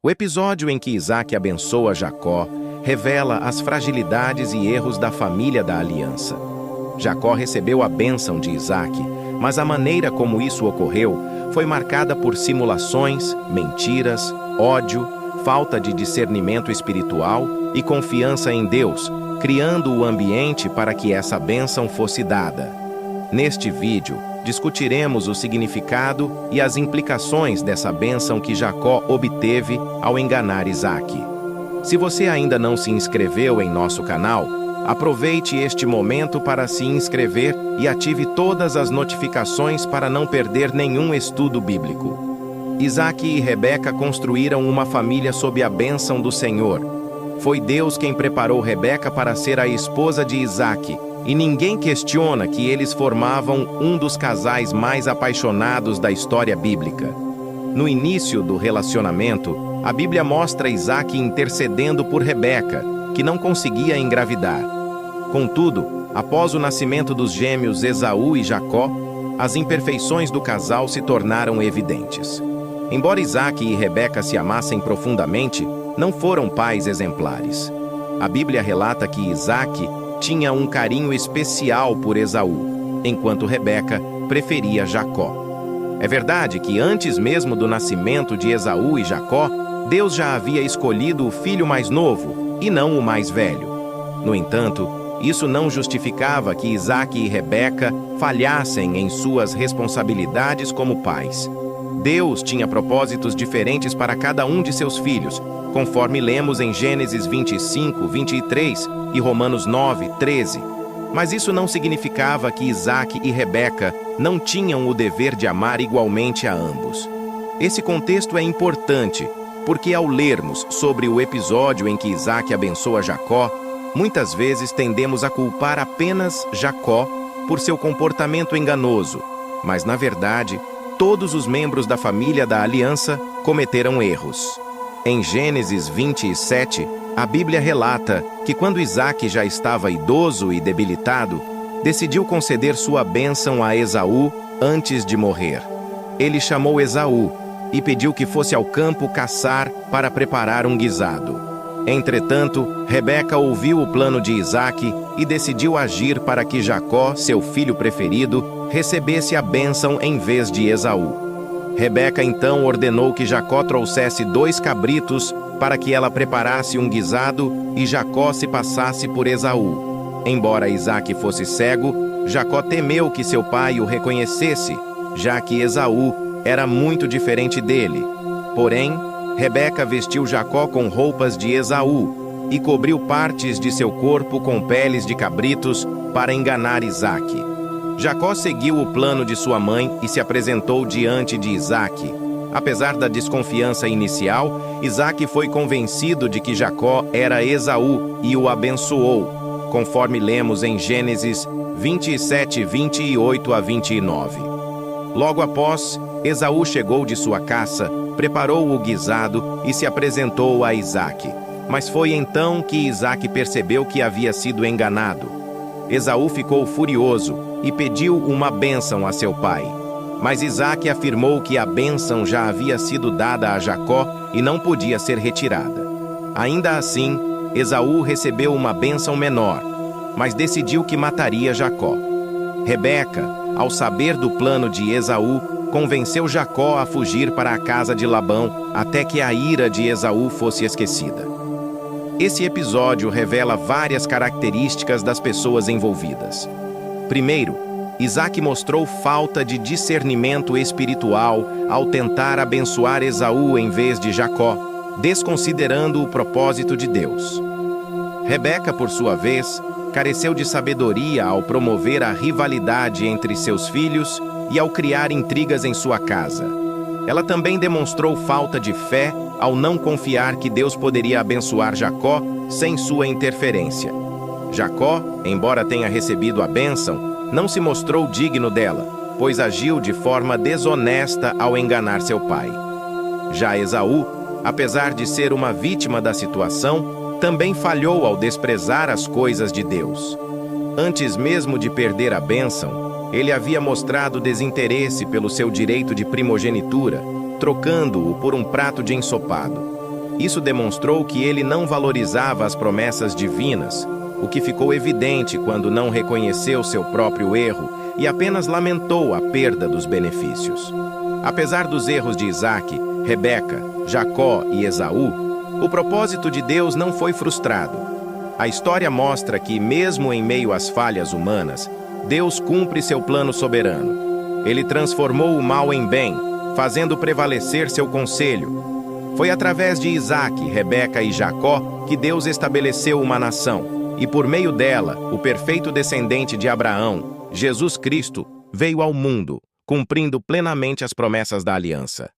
O episódio em que Isaac abençoa Jacó revela as fragilidades e erros da família da aliança. Jacó recebeu a bênção de Isaac, mas a maneira como isso ocorreu foi marcada por simulações, mentiras, ódio, falta de discernimento espiritual e confiança em Deus, criando o ambiente para que essa bênção fosse dada. Neste vídeo, discutiremos o significado e as implicações dessa bênção que Jacó obteve ao enganar Isaac. Se você ainda não se inscreveu em nosso canal, aproveite este momento para se inscrever e ative todas as notificações para não perder nenhum estudo bíblico. Isaac e Rebeca construíram uma família sob a bênção do Senhor. Foi Deus quem preparou Rebeca para ser a esposa de Isaac, e ninguém questiona que eles formavam um dos casais mais apaixonados da história bíblica. No início do relacionamento, a Bíblia mostra Isaac intercedendo por Rebeca, que não conseguia engravidar. Contudo, após o nascimento dos gêmeos Esaú e Jacó, as imperfeições do casal se tornaram evidentes. Embora Isaac e Rebeca se amassem profundamente, não foram pais exemplares. A Bíblia relata que Isaac tinha um carinho especial por Esaú, enquanto Rebeca preferia Jacó. É verdade que antes mesmo do nascimento de Esaú e Jacó, Deus já havia escolhido o filho mais novo e não o mais velho. No entanto, isso não justificava que Isaac e Rebeca falhassem em suas responsabilidades como pais. Deus tinha propósitos diferentes para cada um de seus filhos, conforme lemos em Gênesis 25, 23 e Romanos 9, 13. Mas isso não significava que Isaac e Rebeca não tinham o dever de amar igualmente a ambos. Esse contexto é importante, porque ao lermos sobre o episódio em que Isaac abençoa Jacó, muitas vezes tendemos a culpar apenas Jacó por seu comportamento enganoso, mas na verdade, todos os membros da família da aliança cometeram erros. Em Gênesis 27, a Bíblia relata que quando Isaac já estava idoso e debilitado, decidiu conceder sua bênção a Esaú antes de morrer. Ele chamou Esaú e pediu que fosse ao campo caçar para preparar um guisado. Entretanto, Rebeca ouviu o plano de Isaac e decidiu agir para que Jacó, seu filho preferido, recebesse a bênção em vez de Esaú. Rebeca então ordenou que Jacó trouxesse 2 cabritos para que ela preparasse um guisado e Jacó se passasse por Esaú. Embora Isaac fosse cego, Jacó temeu que seu pai o reconhecesse, já que Esaú era muito diferente dele. Porém, Rebeca vestiu Jacó com roupas de Esaú e cobriu partes de seu corpo com peles de cabritos para enganar Isaac. Jacó seguiu o plano de sua mãe e se apresentou diante de Isaac. Apesar da desconfiança inicial, Isaac foi convencido de que Jacó era Esaú e o abençoou, conforme lemos em Gênesis 27, 28 a 29. Logo após, Esaú chegou de sua caça, preparou o guisado e se apresentou a Isaac. Mas foi então que Isaac percebeu que havia sido enganado. Esaú ficou furioso e pediu uma bênção a seu pai. Mas Isaac afirmou que a bênção já havia sido dada a Jacó e não podia ser retirada. Ainda assim, Esaú recebeu uma bênção menor, mas decidiu que mataria Jacó. Rebeca, ao saber do plano de Esaú, convenceu Jacó a fugir para a casa de Labão até que a ira de Esaú fosse esquecida. Esse episódio revela várias características das pessoas envolvidas. Primeiro, Isaac mostrou falta de discernimento espiritual ao tentar abençoar Esaú em vez de Jacó, desconsiderando o propósito de Deus. Rebeca, por sua vez, careceu de sabedoria ao promover a rivalidade entre seus filhos e ao criar intrigas em sua casa. Ela também demonstrou falta de fé ao não confiar que Deus poderia abençoar Jacó sem sua interferência. Jacó, embora tenha recebido a bênção, não se mostrou digno dela, pois agiu de forma desonesta ao enganar seu pai. Já Esaú, apesar de ser uma vítima da situação, também falhou ao desprezar as coisas de Deus. Antes mesmo de perder a bênção, ele havia mostrado desinteresse pelo seu direito de primogenitura, trocando-o por um prato de ensopado. Isso demonstrou que ele não valorizava as promessas divinas, o que ficou evidente quando não reconheceu seu próprio erro e apenas lamentou a perda dos benefícios. Apesar dos erros de Isaque, Rebeca, Jacó e Esaú, o propósito de Deus não foi frustrado. A história mostra que, mesmo em meio às falhas humanas, Deus cumpre seu plano soberano. Ele transformou o mal em bem, fazendo prevalecer seu conselho. Foi através de Isaque, Rebeca e Jacó que Deus estabeleceu uma nação, e por meio dela, o perfeito descendente de Abraão, Jesus Cristo, veio ao mundo, cumprindo plenamente as promessas da aliança.